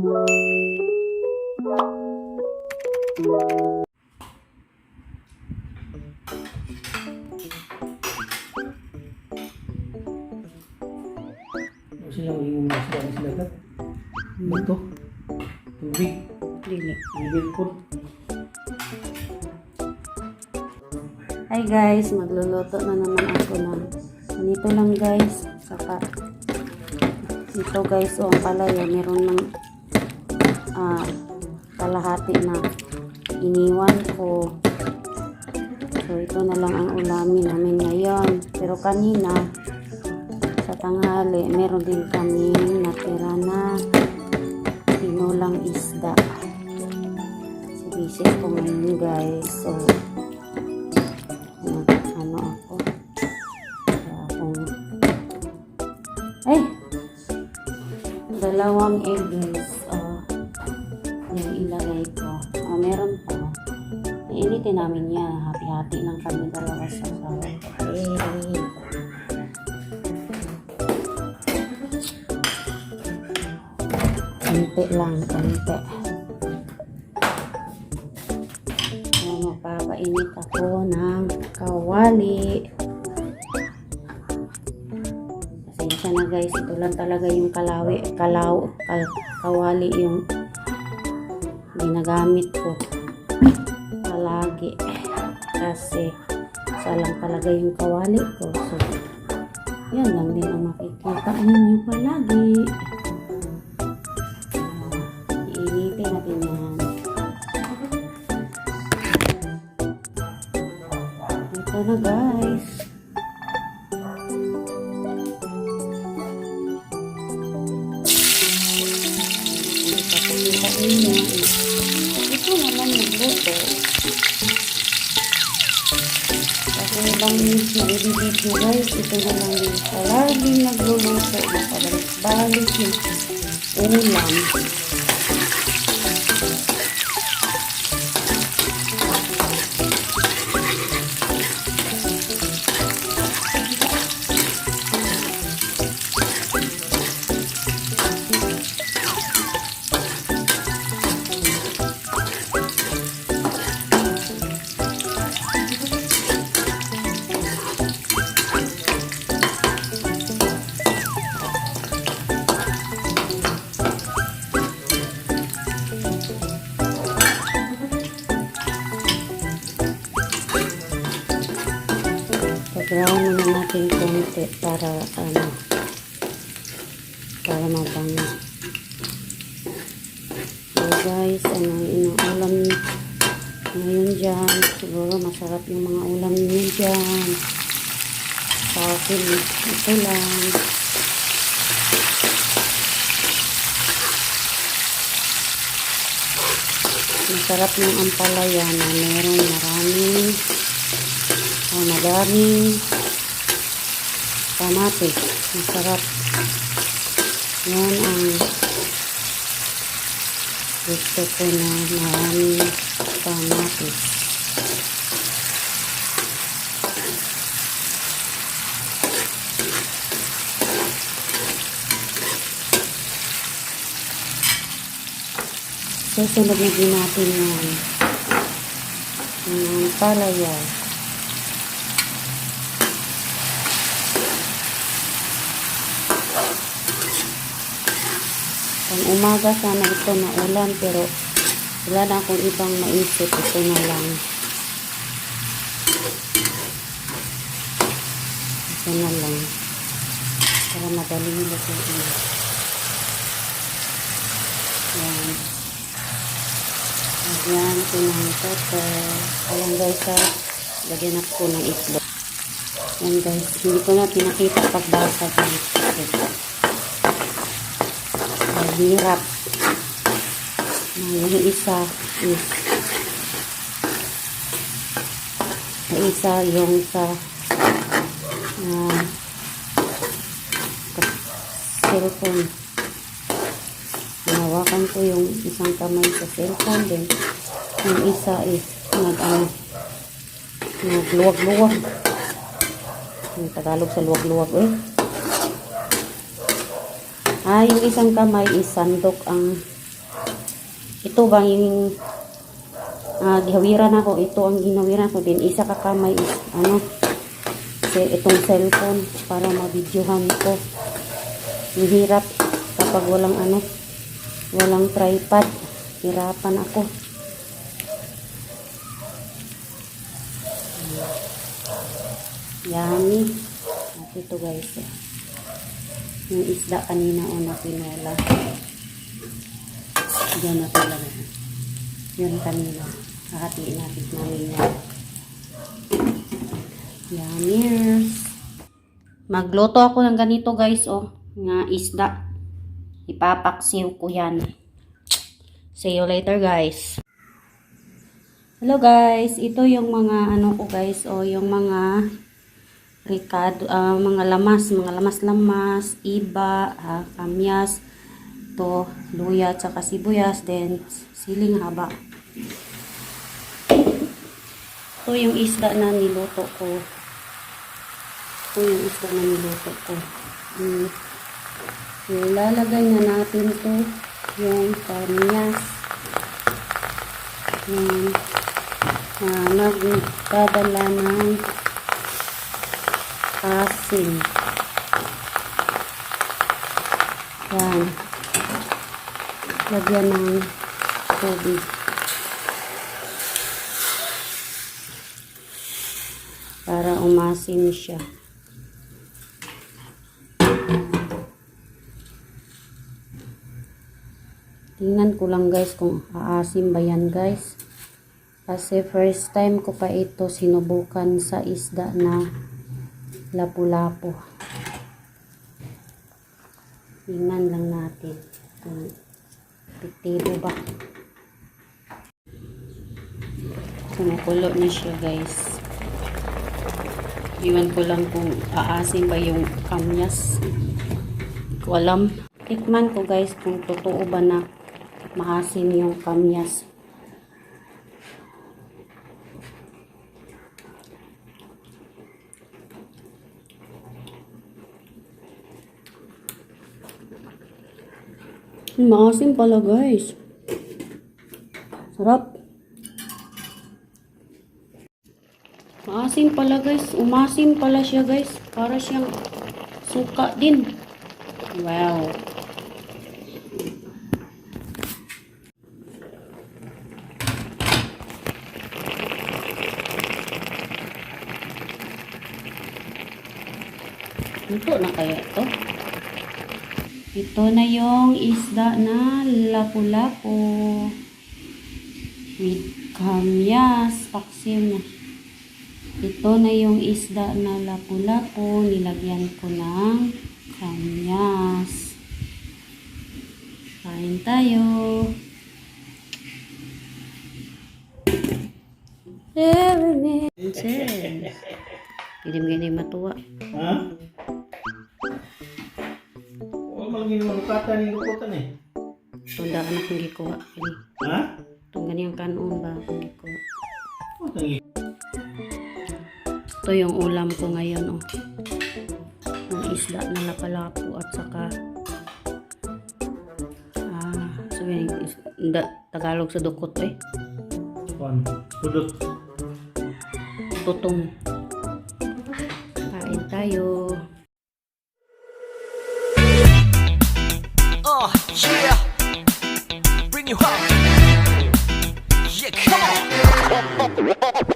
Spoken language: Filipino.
Silang yung masaya sila ka? Ito? Tubig? Dili. Bibig po? Hi guys, magluluto na naman ako ng ganito lang guys. Saka ito guys, ang palaya meron ng kalahati na iniwan ko. So ito na lang ang ulamin namin ngayon. Pero kanina sa tanghali meron din kaming natira na tinulang isda. Si Bisis ko ngayon guys. So ano ako, ay dalawang egg guys, yung ilagay ko. Meron pa, iinitin namin yan, hati-hati lang kami dalawa sa sawa. Konti lang, konti. Papainit ako ng kawali. Pasensya na guys, ito lang talaga yung kawali yung ginagamit ko palagi. Kasi isa lang talaga yung kawali ko. So, yan lang din ang makikita ninyo palagi. Iinitin natin yan. Ito na guys. Ito naman nagluto. Kasi ibang nag-video guys, ito na lang yung palaging nagluluto. Napabalik-balik yung ulam. Brown na natin konti para mabango. So guys, inuulam ngayon dyan. Siguro masarap yung mga ulam niyo dyan. Sa akin, ito lang. Masarap yung ampalaya na meron madaming kamatis. Masarap. Yan ang gusto ko na maraming kamatis. Susunod na din natin yan. Yung palaya. Pang umaga sana ito na ulam, pero wala na akong ibang maisip. Ito na lang. Ito na lang. Para madaling lutuin. Yan. Ayan, ito na ang pepper. Ayan guys, lagyan ako ng itlog. Ayan guys, hindi ko na pinakita pagbasa dito. Hirap. Yung isa yung sa cellphone. Hinawakan ko yung isang kamay sa cellphone din. Yung isa is nagluwag-luwag. Yung Tagalog sa luwag-luwag yung isang kamay is sandok ang ito bang yung gihawiran ako, ito ang ginawiran ko din, isa ka kamay is itong cellphone para mabidyohan ko. Ang hirap kapag walang tripod, hirapan ako. Yummy. At ito guys, yung isda kanina na pinola. Diyan na talaga. Yun kanina. Hahatiin natin namin yan. Yummers. Magluto ako ng ganito guys, nga isda. Ipapaksiw ko yan. See you later guys. Hello guys, ito yung mga ko guys, yung mga ricado, mga lamas, iba, kamyas, to luya, tsaka sibuyas, then siling haba. Ito yung isda na niluto ko. Ilalagay na natin to yung kamyas. Nagdadala ng asin. Yan. Lagyan ng tubig. Para umasin siya. Tingnan ko lang guys kung aasim ba yan guys. Kasi first time ko pa ito sinubukan sa isda na lapu-lapu. Tingnan lang natin kung epektibo ba. Kumukulo na siya guys. Iwan ko lang kung aasim ba yung kamyas. Hindi ko alam. Tikman ko guys kung totoo ba na maasim yung kamyas. Maasim pala guys. Sarap. Maasim pala guys. Umasim pala siya guys. Para siyang suka din. Wow. Ito na kaya ito? Ito na yung isda na lapu-lapu with kamyas. Paksiw na. Ito na yung isda na lapu-lapu. Nilagyan ko ng kamyas. Kain tayo. Hindi mo ganyan matuwa. Ha? Huwag mo lang ginulukatan yung lukutan eh. Tunda anak kong gikuha. Ha? Itong ganyan kanon ba akong gikuha. Huwag nang Ito yung ulam ko ngayon, ang isda na lapu-lapu at saka Tagalog sa dukot Pudot. tutong. Kain tayo. Yeah, bring you home. Yeah, come on.